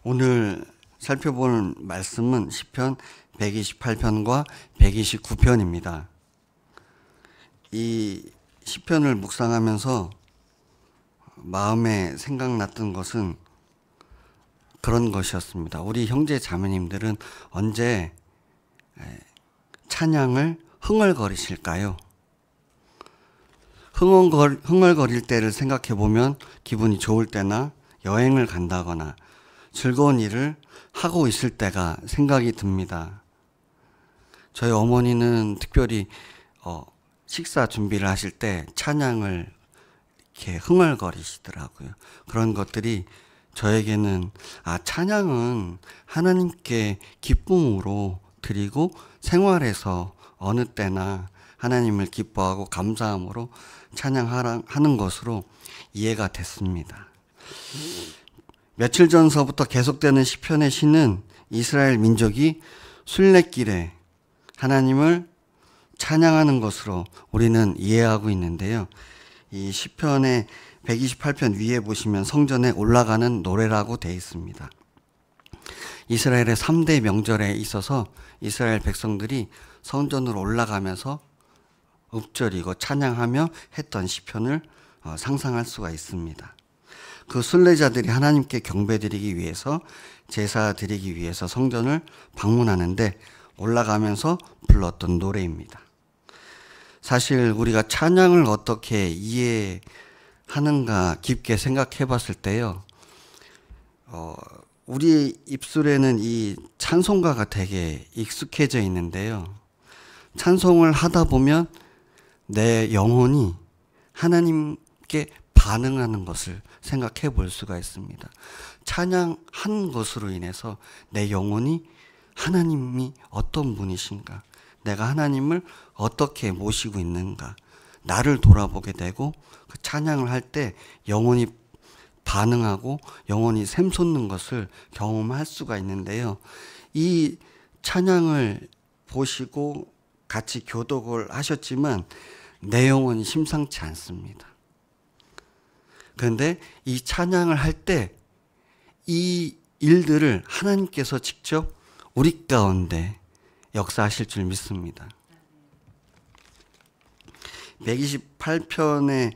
오늘 살펴볼 말씀은 시편 128편과 129편입니다. 이 시편을 묵상하면서 마음에 생각났던 것은 그런 것이었습니다. 우리 형제 자매님들은 언제 찬양을 흥얼거리실까요? 흥얼거릴 때를 생각해 보면 기분이 좋을 때나 여행을 간다거나 즐거운 일을 하고 있을 때가 생각이 듭니다. 저희 어머니는 특별히 식사 준비를 하실 때 찬양을 이렇게 흥얼거리시더라고요. 그런 것들이 저에게는 찬양은 하나님께 기쁨으로 드리고 생활에서 어느 때나 하나님을 기뻐하고 감사함으로 찬양하는 것으로 이해가 됐습니다. 며칠 전서부터 계속되는 시편의 시는 이스라엘 민족이 순례길에 하나님을 찬양하는 것으로 우리는 이해하고 있는데요. 이 시편의 128편 위에 보시면 성전에 올라가는 노래라고 되어 있습니다. 이스라엘의 3대 명절에 있어서 이스라엘 백성들이 성전으로 올라가면서 읊조리고 찬양하며 했던 시편을 상상할 수가 있습니다. 그 순례자들이 하나님께 경배드리기 위해서 제사 드리기 위해서 성전을 방문하는데 올라가면서 불렀던 노래입니다. 사실 우리가 찬양을 어떻게 이해하는가 깊게 생각해 봤을 때요. 우리 입술에는 이 찬송가가 되게 익숙해져 있는데요. 찬송을 하다 보면 내 영혼이 하나님께 반응하는 것을 생각해 볼 수가 있습니다. 찬양한 것으로 인해서 내 영혼이 하나님이 어떤 분이신가, 내가 하나님을 어떻게 모시고 있는가, 나를 돌아보게 되고 그 찬양을 할 때 영혼이 반응하고 영혼이 샘솟는 것을 경험할 수가 있는데요. 이 찬양을 보시고 같이 교독을 하셨지만 내 영혼이 심상치 않습니다. 그런데 이 찬양을 할 때 이 일들을 하나님께서 직접 우리 가운데 역사하실 줄 믿습니다. 128편의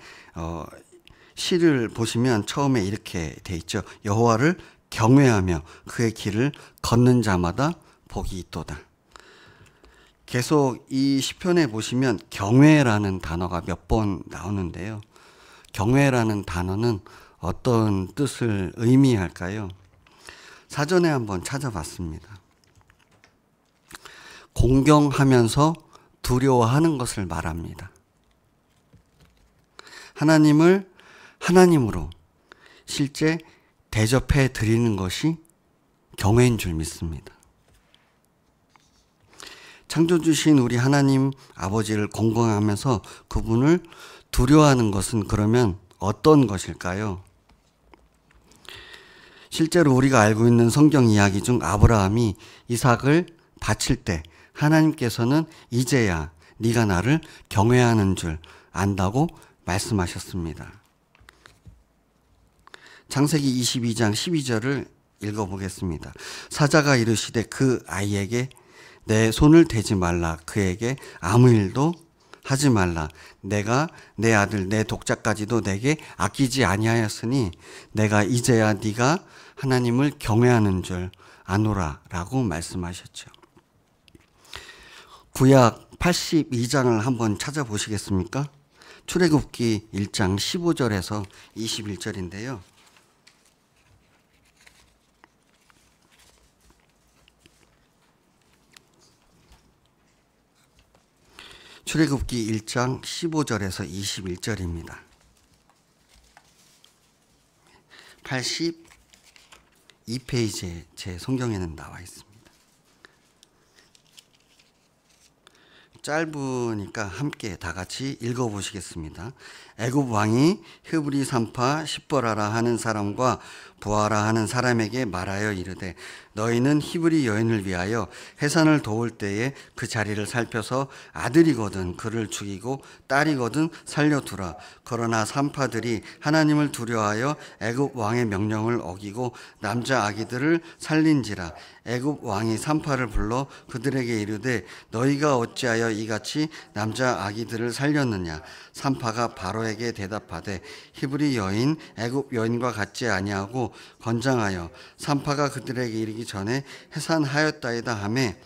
시를 보시면 처음에 이렇게 돼 있죠. 여호와를 경외하며 그의 길을 걷는 자마다 복이 있도다. 계속 이 시편에 보시면 경외라는 단어가 몇 번 나오는데요. 경외라는 단어는 어떤 뜻을 의미할까요? 사전에 한번 찾아봤습니다. 공경하면서 두려워하는 것을 말합니다. 하나님을 하나님으로 실제 대접해 드리는 것이 경외인 줄 믿습니다. 창조주신 우리 하나님 아버지를 공경하면서 그분을 두려워하는 것은 그러면 어떤 것일까요? 실제로 우리가 알고 있는 성경 이야기 중 아브라함이 이삭을 바칠 때 하나님께서는 이제야 네가 나를 경외하는 줄 안다고 말씀하셨습니다. 창세기 22장 12절을 읽어보겠습니다. 사자가 이르시되 그 아이에게 내 손을 대지 말라, 그에게 아무 일도 하지 말라. 내가 내 아들 내 독자까지도 내게 아끼지 아니하였으니 내가 이제야 네가 하나님을 경외하는 줄 아노라 라고 말씀하셨죠. 구약 82장을 한번 찾아보시겠습니까? 출애굽기 1장 15절에서 21절인데요. 출애굽기 1장 15절에서 21절입니다. 82페이지에 제 성경에는 나와 있습니다. 짧으니까 함께 다 같이 읽어보시겠습니다. 애굽 왕이 흐브리 산파 십보라라 하는 사람과 부하라 하는 사람에게 말하여 이르되 너희는 히브리 여인을 위하여 해산을 도울 때에 그 자리를 살펴서 아들이거든 그를 죽이고 딸이거든 살려두라. 그러나 산파들이 하나님을 두려워하여 애굽 왕의 명령을 어기고 남자 아기들을 살린지라. 애굽 왕이 산파를 불러 그들에게 이르되 너희가 어찌하여 이같이 남자 아기들을 살렸느냐. 산파가 바로에게 대답하되 히브리 여인 애굽 여인과 같지 아니하고 건장하여 산파가 그들에게 이르기 전에 해산하였다이다 하매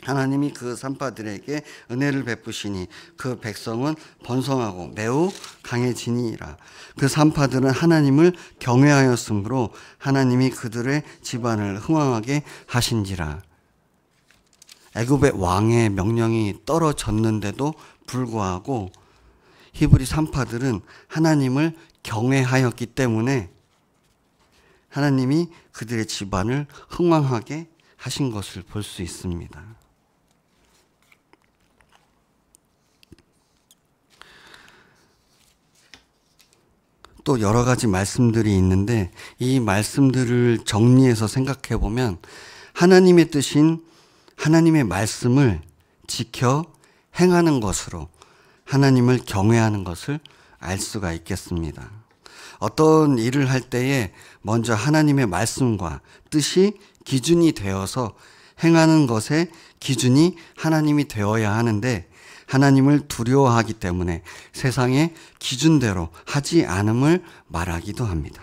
하나님이 그 산파들에게 은혜를 베푸시니 그 백성은 번성하고 매우 강해지니라. 그 산파들은 하나님을 경외하였으므로 하나님이 그들의 집안을 흥왕하게 하신지라. 애굽의 왕의 명령이 떨어졌는데도 불구하고 히브리 산파들은 하나님을 경외하였기 때문에 하나님이 그들의 집안을 흥왕하게 하신 것을 볼 수 있습니다. 또 여러 가지 말씀들이 있는데 이 말씀들을 정리해서 생각해 보면 하나님의 뜻인 하나님의 말씀을 지켜 행하는 것으로 하나님을 경외하는 것을 알 수가 있겠습니다. 어떤 일을 할 때에 먼저 하나님의 말씀과 뜻이 기준이 되어서 행하는 것의 기준이 하나님이 되어야 하는데 하나님을 두려워하기 때문에 세상의 기준대로 하지 않음을 말하기도 합니다.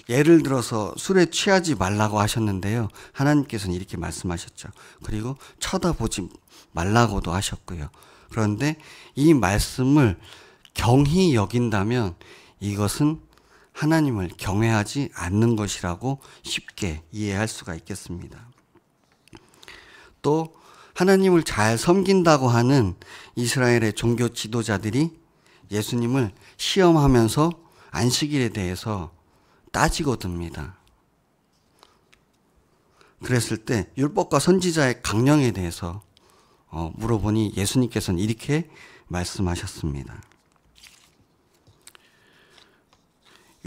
예를 들어서 술에 취하지 말라고 하셨는데요. 하나님께서는 이렇게 말씀하셨죠. 그리고 쳐다보지 말라고도 하셨고요. 그런데 이 말씀을 경히 여긴다면 이것은 하나님을 경외하지 않는 것이라고 쉽게 이해할 수가 있겠습니다. 또 하나님을 잘 섬긴다고 하는 이스라엘의 종교 지도자들이 예수님을 시험하면서 안식일에 대해서 따지고 듭니다. 그랬을 때 율법과 선지자의 강령에 대해서 물어보니 예수님께서는 이렇게 말씀하셨습니다.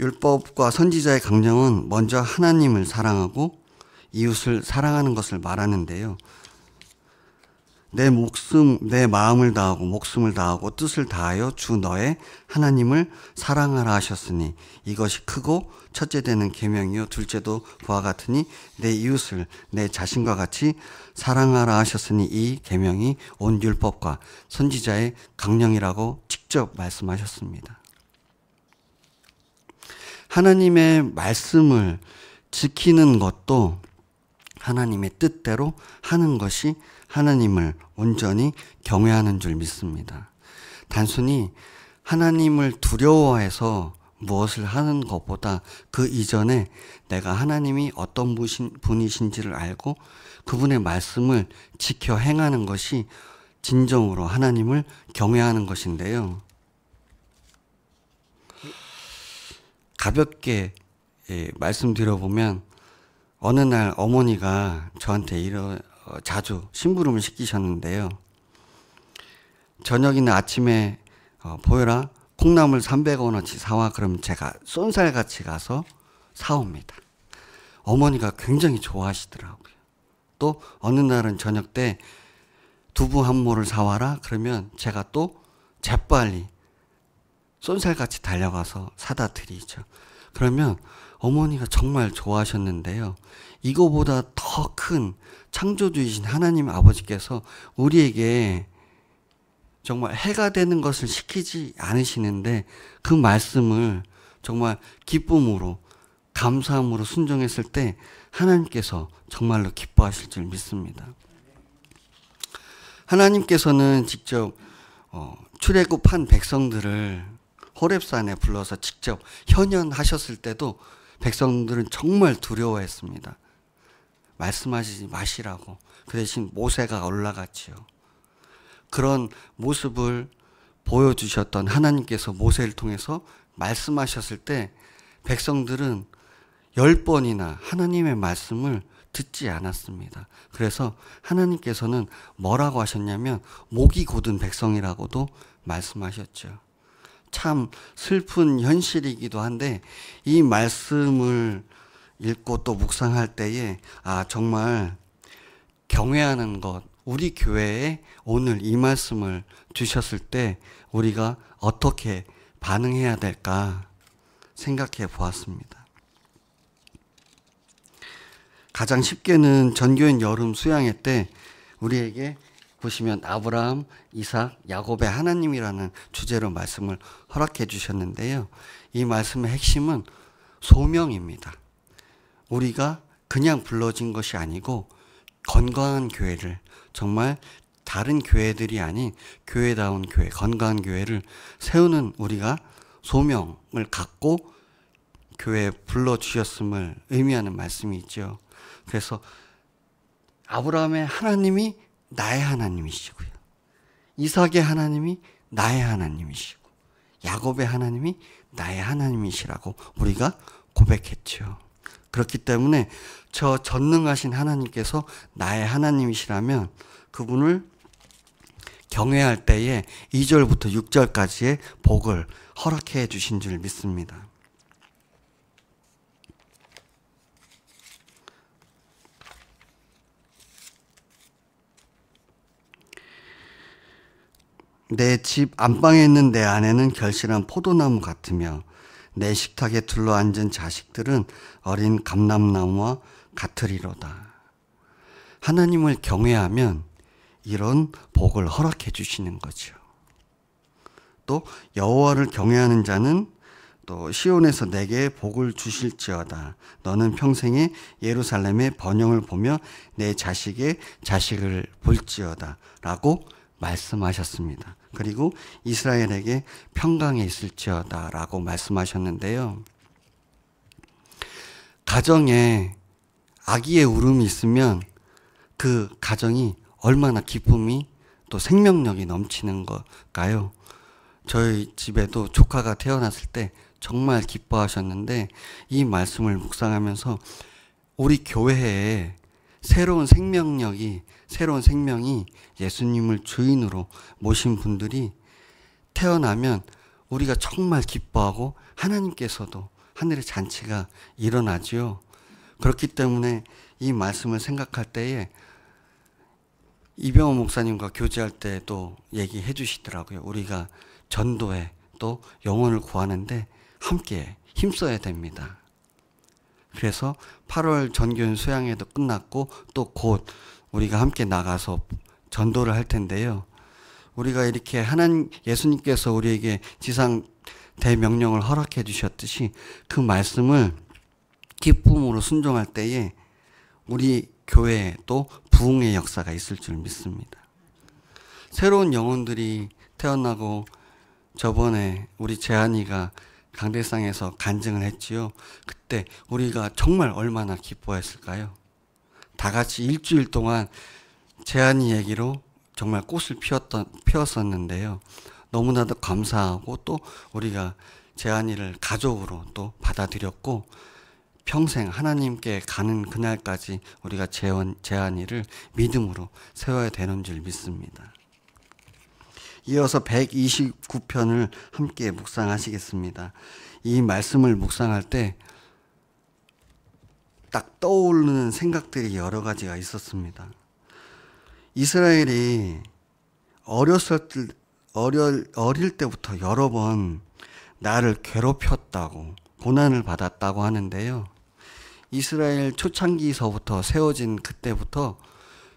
율법과 선지자의 강령은 먼저 하나님을 사랑하고 이웃을 사랑하는 것을 말하는데요. 내 마음을 다하고 목숨을 다하고 뜻을 다하여 주 너의 하나님을 사랑하라 하셨으니 이것이 크고 첫째 되는 계명이요 둘째도 그와 같으니 내 이웃을 내 자신과 같이 사랑하라 하셨으니 이 계명이 온 율법과 선지자의 강령이라고 직접 말씀하셨습니다. 하나님의 말씀을 지키는 것도 하나님의 뜻대로 하는 것이 하나님을 온전히 경외하는 줄 믿습니다. 단순히 하나님을 두려워해서 무엇을 하는 것보다 그 이전에 내가 하나님이 어떤 분이신지를 알고 그분의 말씀을 지켜 행하는 것이 진정으로 하나님을 경외하는 것인데요. 가볍게 말씀드려보면 어느 날 어머니가 저한테 자주 심부름을 시키셨는데요. 저녁이나 아침에 보여라 콩나물 300원어치 사와. 그러면 제가 쏜살같이 가서 사옵니다. 어머니가 굉장히 좋아하시더라고요. 또 어느 날은 저녁 때 두부 한 모를 사와라. 그러면 제가 또 재빨리 쏜살같이 달려가서 사다 드리죠. 그러면 어머니가 정말 좋아하셨는데요. 이거보다 더 큰 창조주이신 하나님 아버지께서 우리에게 정말 해가 되는 것을 시키지 않으시는데 그 말씀을 정말 기쁨으로 감사함으로 순종했을 때 하나님께서 정말로 기뻐하실 줄 믿습니다. 하나님께서는 직접 출애굽한 백성들을 호렙산에 불러서 직접 현현하셨을 때도 백성들은 정말 두려워했습니다. 말씀하시지 마시라고. 그 대신 모세가 올라갔지요. 그런 모습을 보여주셨던 하나님께서 모세를 통해서 말씀하셨을 때 백성들은 10번이나 하나님의 말씀을 듣지 않았습니다. 그래서 하나님께서는 뭐라고 하셨냐면 목이 곧은 백성이라고도 말씀하셨죠. 참 슬픈 현실이기도 한데 이 말씀을 읽고 또 묵상할 때에 정말 경외하는 것, 우리 교회에 오늘 이 말씀을 주셨을 때 우리가 어떻게 반응해야 될까 생각해 보았습니다. 가장 쉽게는 전교인 여름 수양회 때 우리에게 보시면 아브라함, 이삭, 야곱의 하나님이라는 주제로 말씀을 허락해 주셨는데요. 이 말씀의 핵심은 소명입니다. 우리가 그냥 불러진 것이 아니고 건강한 교회를, 정말 다른 교회들이 아닌 교회다운 교회, 건강한 교회를 세우는 우리가 소명을 갖고 교회에 불러주셨음을 의미하는 말씀이 있죠. 그래서 아브라함의 하나님이 나의 하나님이시고요, 이삭의 하나님이 나의 하나님이시고, 야곱의 하나님이 나의 하나님이시라고 우리가 고백했죠. 그렇기 때문에 저 전능하신 하나님께서 나의 하나님이시라면 그분을 경외할 때에 2절부터 6절까지의 복을 허락해 주신 줄 믿습니다. 내 집 안방에 있는 내 아내는 결실한 포도나무 같으며 내 식탁에 둘러앉은 자식들은 어린 감람나무와 같으리로다. 하나님을 경외하면 이런 복을 허락해 주시는 거죠. 또 여호와를 경외하는 자는 또 시온에서 내게 복을 주실지어다. 너는 평생에 예루살렘의 번영을 보며 내 자식의 자식을 볼지어다 라고 말씀하셨습니다. 그리고 이스라엘에게 평강에 있을지어다 라고 말씀하셨는데요. 가정에 아기의 울음이 있으면 그 가정이 얼마나 기쁨이 또 생명력이 넘치는 걸까요? 저희 집에도 조카가 태어났을 때 정말 기뻐하셨는데 이 말씀을 묵상하면서 우리 교회에 새로운 생명이 예수님을 주인으로 모신 분들이 태어나면 우리가 정말 기뻐하고 하나님께서도 하늘의 잔치가 일어나지요. 그렇기 때문에 이 말씀을 생각할 때에 이병호 목사님과 교제할 때도 얘기해 주시더라고요. 우리가 전도에 또 영혼을 구하는데 함께 힘써야 됩니다. 그래서 8월 전교인 수양회도 끝났고 또 곧 우리가 함께 나가서 전도를 할 텐데요. 우리가 이렇게 예수님께서 우리에게 지상 대명령을 허락해 주셨듯이 그 말씀을 기쁨으로 순종할 때에 우리 교회에 또 부흥의 역사가 있을 줄 믿습니다. 새로운 영혼들이 태어나고 저번에 우리 재한이가 강대상에서 간증을 했지요. 그때 우리가 정말 얼마나 기뻐했을까요? 다 같이 일주일 동안 재한이 얘기로 정말 꽃을 피웠었는데요. 너무나도 감사하고 또 우리가 재한이를 가족으로 또 받아들였고 평생 하나님께 가는 그날까지 우리가 재한이를 믿음으로 세워야 되는 줄 믿습니다. 이어서 129편을 함께 묵상하시겠습니다. 이 말씀을 묵상할 때 딱 떠오르는 생각들이 여러 가지가 있었습니다. 이스라엘이 어릴 때부터 여러 번 나를 괴롭혔다고 고난을 받았다고 하는데요. 이스라엘 초창기서부터 세워진 그때부터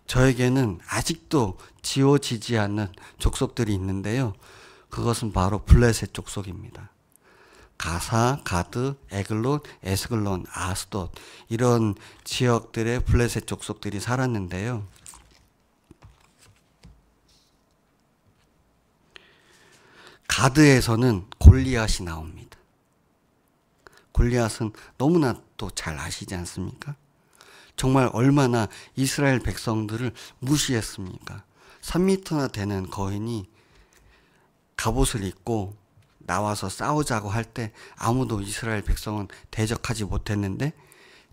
저에게는 아직도 지워지지 않는 족속들이 있는데요. 그것은 바로 블레셋 족속입니다. 가사, 가드, 에글론, 에스글론, 아스돗 이런 지역들의 블레셋 족속들이 살았는데요. 가드에서는 골리앗이 나옵니다. 골리앗은 너무나 또 잘 아시지 않습니까? 정말 얼마나 이스라엘 백성들을 무시했습니까? 3m나 되는 거인이 갑옷을 입고 나와서 싸우자고 할 때 아무도 이스라엘 백성은 대적하지 못했는데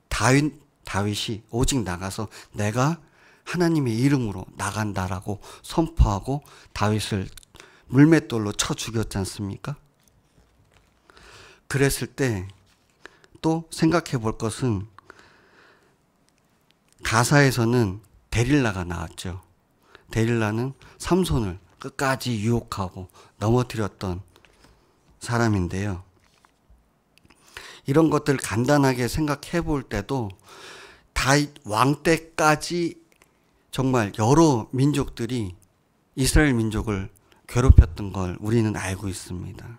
다윗이 오직 나가서 내가 하나님의 이름으로 나간다라고 선포하고 다윗을 물맷돌로 쳐 죽였지 않습니까? 그랬을 때 또 생각해 볼 것은 가사에서는 데릴라가 나왔죠. 데릴라는 삼손을 끝까지 유혹하고 넘어뜨렸던 사람인데요. 이런 것들 간단하게 생각해 볼 때도 다윗 왕 때까지 정말 여러 민족들이 이스라엘 민족을 괴롭혔던 걸 우리는 알고 있습니다.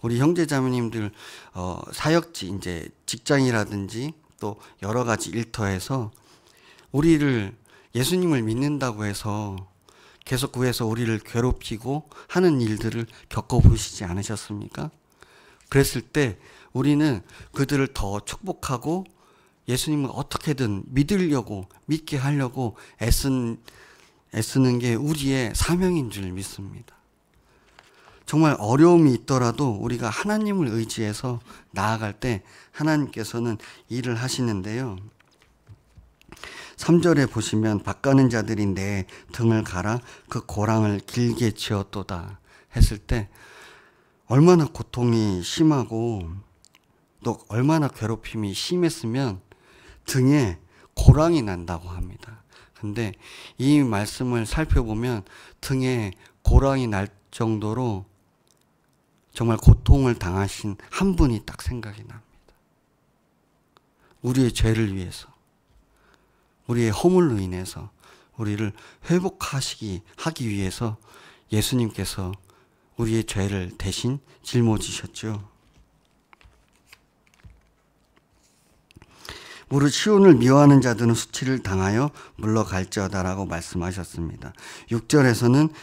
우리 형제자매님들 사역지 이제 직장이라든지 또 여러 가지 일터에서 우리를 예수님을 믿는다고 해서 계속 그 위해서 우리를 괴롭히고 하는 일들을 겪어보시지 않으셨습니까? 그랬을 때 우리는 그들을 더 축복하고 예수님을 어떻게든 믿으려고 믿게 하려고 애쓰는 게 우리의 사명인 줄 믿습니다. 정말 어려움이 있더라도 우리가 하나님을 의지해서 나아갈 때 하나님께서는 일을 하시는데요. 3절에 보시면 밭가는 자들이 내 등을 갈아 그 고랑을 길게 지었도다 했을 때 얼마나 고통이 심하고 또 얼마나 괴롭힘이 심했으면 등에 고랑이 난다고 합니다. 근데 이 말씀을 살펴보면 등에 고랑이 날 정도로 정말 고통을 당하신 한 분이 딱 생각이 납니다. 우리의 죄를 위해서, 우리의 허물로 인해서 우리를 하기 위해서 예수님께서 우리의 죄를 대신 짊어지셨죠. 무릇 시온을 미워하는 자들은 수치를 당하여 물러갈지어다라고 말씀하셨습니다. 6절에서는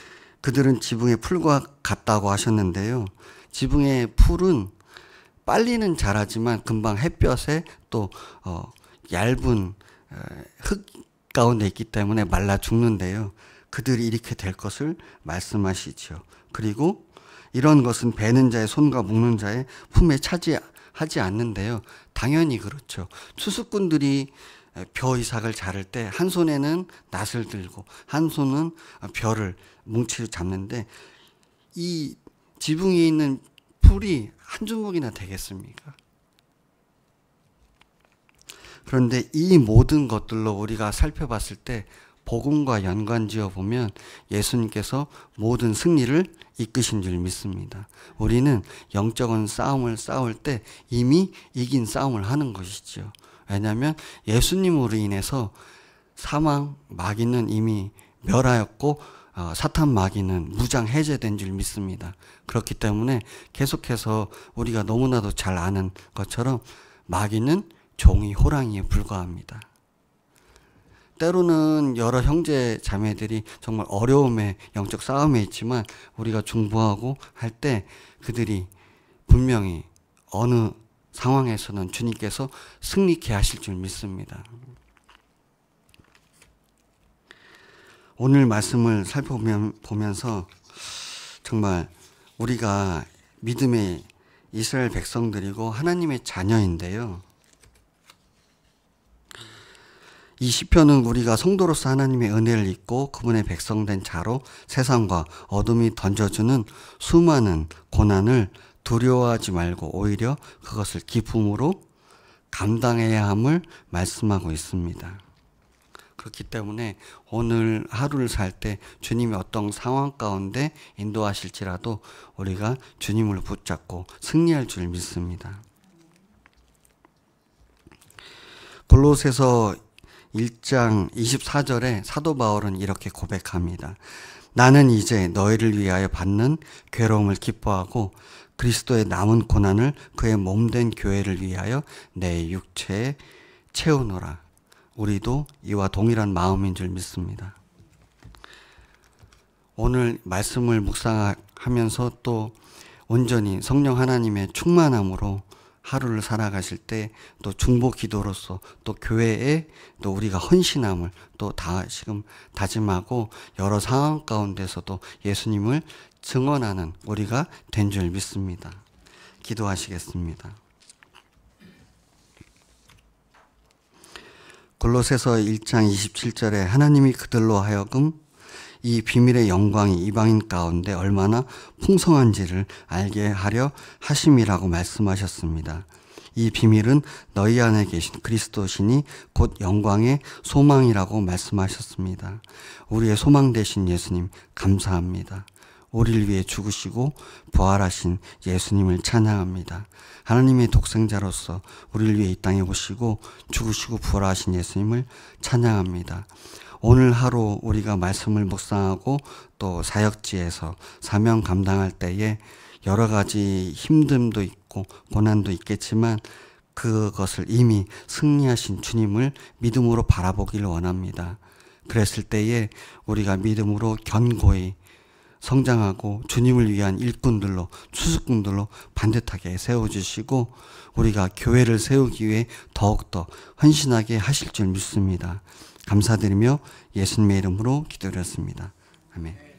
그들은 지붕의 풀과 같다고 하셨는데요. 지붕의 풀은 빨리는 자라지만 금방 햇볕에 또 얇은 흙 가운데 있기 때문에 말라 죽는데요. 그들이 이렇게 될 것을 말씀하시죠. 그리고 이런 것은 베는 자의 손과 묶는 자의 품에 차지하지 않는데요. 당연히 그렇죠. 추수꾼들이 벼 이삭을 자를 때 한 손에는 낫을 들고 한 손은 벼를 뭉치를 잡는데 이 지붕에 있는 풀이 한 주먹이나 되겠습니까? 그런데 이 모든 것들로 우리가 살펴봤을 때 복음과 연관지어 보면 예수님께서 모든 승리를 이끄신 줄 믿습니다. 우리는 영적인 싸움을 싸울 때 이미 이긴 싸움을 하는 것이죠. 왜냐하면 예수님으로 인해서 사망, 마귀는 이미 멸하였고 사탄 마귀는 무장 해제된 줄 믿습니다. 그렇기 때문에 계속해서 우리가 너무나도 잘 아는 것처럼 마귀는 종이 호랑이에 불과합니다. 때로는 여러 형제 자매들이 정말 어려움에 영적 싸움에 있지만 우리가 중보하고 할 때 그들이 분명히 어느 상황에서는 주님께서 승리케 하실 줄 믿습니다. 오늘 말씀을 살펴보면서 정말 우리가 믿음의 이스라엘 백성들이고 하나님의 자녀인데요. 이 시편은 우리가 성도로서 하나님의 은혜를 입고 그분의 백성된 자로 세상과 어둠이 던져주는 수많은 고난을 두려워하지 말고 오히려 그것을 기쁨으로 감당해야 함을 말씀하고 있습니다. 그렇기 때문에 오늘 하루를 살 때 주님이 어떤 상황 가운데 인도하실지라도 우리가 주님을 붙잡고 승리할 줄 믿습니다. 골로새서 1장 24절에 사도 바울은 이렇게 고백합니다. 나는 이제 너희를 위하여 받는 괴로움을 기뻐하고 그리스도의 남은 고난을 그의 몸된 교회를 위하여 내 육체에 채우노라. 우리도 이와 동일한 마음인 줄 믿습니다. 오늘 말씀을 묵상하면서 또 온전히 성령 하나님의 충만함으로 하루를 살아가실 때 또 중보 기도로서 또 교회에 또 우리가 헌신함을 또 다시금 다짐하고 여러 상황 가운데서도 예수님을 증언하는 우리가 된 줄 믿습니다. 기도하시겠습니다. 골로새서 1장 27절에 하나님이 그들로 하여금 이 비밀의 영광이 이방인 가운데 얼마나 풍성한지를 알게 하려 하심이라고 말씀하셨습니다. 이 비밀은 너희 안에 계신 그리스도시니 곧 영광의 소망이라고 말씀하셨습니다. 우리의 소망 되신 예수님 감사합니다. 우리를 위해 죽으시고 부활하신 예수님을 찬양합니다. 하나님의 독생자로서 우리를 위해 이 땅에 오시고 죽으시고 부활하신 예수님을 찬양합니다. 오늘 하루 우리가 말씀을 묵상하고 또 사역지에서 사명 감당할 때에 여러 가지 힘듦도 있고 고난도 있겠지만 그것을 이미 승리하신 주님을 믿음으로 바라보기를 원합니다. 그랬을 때에 우리가 믿음으로 견고히 성장하고 주님을 위한 일꾼들로 추수꾼들로 반듯하게 세워주시고 우리가 교회를 세우기 위해 더욱더 헌신하게 하실 줄 믿습니다. 감사드리며 예수님의 이름으로 기도드렸습니다. 아멘.